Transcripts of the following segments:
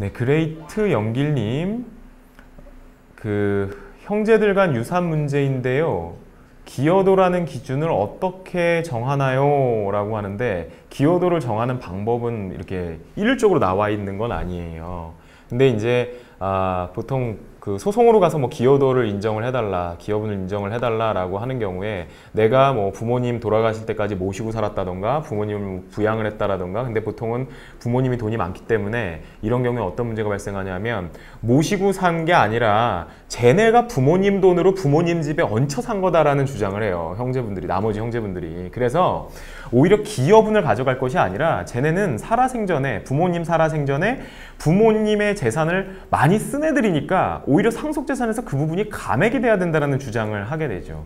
네, 그레이트 영길님, 형제들 간 유산 문제인데요. 기여도라는 기준을 어떻게 정하나요? 라고 하는데, 기여도를 정하는 방법은 이렇게 일률적으로 나와 있는 건 아니에요. 근데 이제 보통 그 소송으로 가서 뭐 기여도를 인정을 해달라, 기여분을 인정을 해달라라고 하는 경우에 내가 뭐 부모님 돌아가실 때까지 모시고 살았다던가 부모님을 부양을 했다라던가, 근데 보통은 부모님이 돈이 많기 때문에 이런 경우에 어떤 문제가 발생하냐면, 모시고 산 게 아니라 쟤네가 부모님 돈으로 부모님 집에 얹혀 산 거다라는 주장을 해요. 형제분들이, 나머지 형제분들이. 그래서 오히려 기여분을 가져갈 것이 아니라 쟤네는 살아생전에, 부모님 살아생전에 부모님의 재산을 많이 쓴 애들이니까 오히려 상속재산에서 그 부분이 감액이 돼야 된다는 주장을 하게 되죠.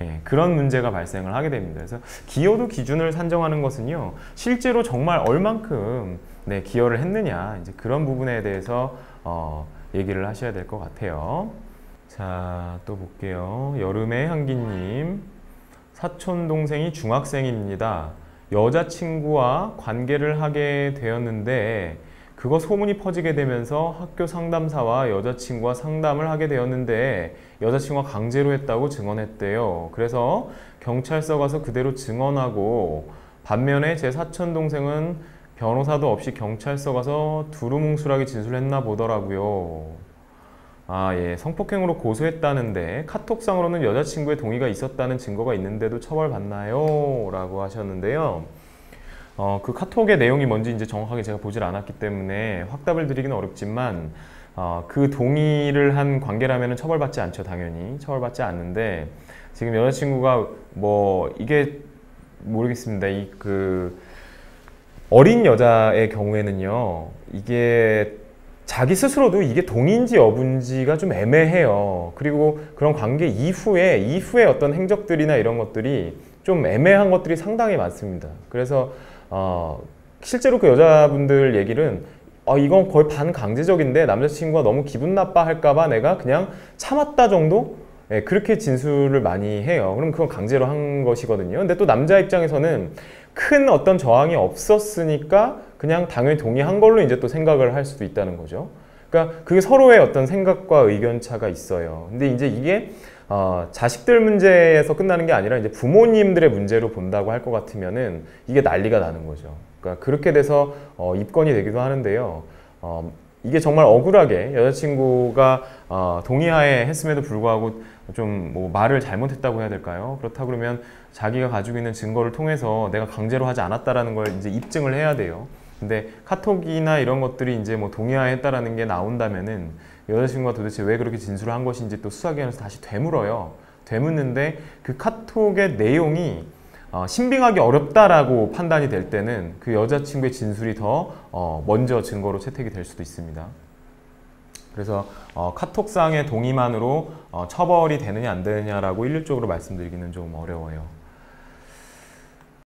예, 그런 문제가 발생을 하게 됩니다. 그래서 기여도 기준을 산정하는 것은요, 실제로 정말 얼만큼 기여를 했느냐, 이제 그런 부분에 대해서 얘기를 하셔야 될 것 같아요. 자, 또 볼게요. 여름의 향기님, 사촌 동생이 중학생입니다. 여자친구와 관계를 하게 되었는데 그거 소문이 퍼지게 되면서 학교 상담사와 여자친구와 상담을 하게 되었는데 여자친구가 강제로 했다고 증언했대요. 그래서 경찰서 가서 그대로 증언하고, 반면에 제 사촌 동생은 변호사도 없이 경찰서 가서 두루뭉술하게 진술했나 보더라고요. 예, 성폭행으로 고소했다는데 카톡상으로는 여자친구의 동의가 있었다는 증거가 있는데도 처벌받나요? 라고 하셨는데요. 그 카톡의 내용이 뭔지 이제 정확하게 제가 보질 않았기 때문에 확답을 드리기는 어렵지만, 그 동의를 한 관계라면 처벌받지 않죠. 당연히 처벌받지 않는데, 지금 여자친구가 뭐 이게 모르겠습니다. 어린 여자의 경우에는요, 이게 자기 스스로도 이게 동의인지 여부인지가 좀 애매해요. 그리고 그런 관계 이후에 어떤 행적들이나 이런 것들이 좀 애매한 것들이 상당히 많습니다. 그래서 실제로 그 여자분들 얘기는 이건 거의 반강제적인데 남자친구가 너무 기분 나빠할까봐 내가 그냥 참았다 정도? 예, 그렇게 진술을 많이 해요. 그럼 그건 강제로 한 것이거든요. 근데 또 남자 입장에서는 큰 어떤 저항이 없었으니까 그냥 당연히 동의한 걸로 이제 또 생각을 할 수도 있다는 거죠. 그러니까 그게 서로의 어떤 생각과 의견 차가 있어요. 근데 이제 이게 자식들 문제에서 끝나는 게 아니라 이제 부모님들의 문제로 본다고 할 것 같으면은 이게 난리가 나는 거죠. 그러니까 그렇게 돼서 입건이 되기도 하는데요. 이게 정말 억울하게 여자친구가 동의하에 했음에도 불구하고 좀 뭐 말을 잘못했다고 해야 될까요? 그렇다 그러면 자기가 가지고 있는 증거를 통해서 내가 강제로 하지 않았다라는 걸 이제 입증을 해야 돼요. 근데 카톡이나 이런 것들이 이제 뭐 동의하에 했다라는 게 나온다면은 여자친구가 도대체 왜 그렇게 진술을 한 것인지 또 수사기관에서 다시 되물어요. 되묻는데 그 카톡의 내용이 신빙하기 어렵다라고 판단이 될 때는 그 여자친구의 진술이 더 먼저 증거로 채택이 될 수도 있습니다. 그래서 카톡상의 동의만으로 처벌이 되느냐 안 되느냐라고 일률적으로 말씀드리기는 좀 어려워요.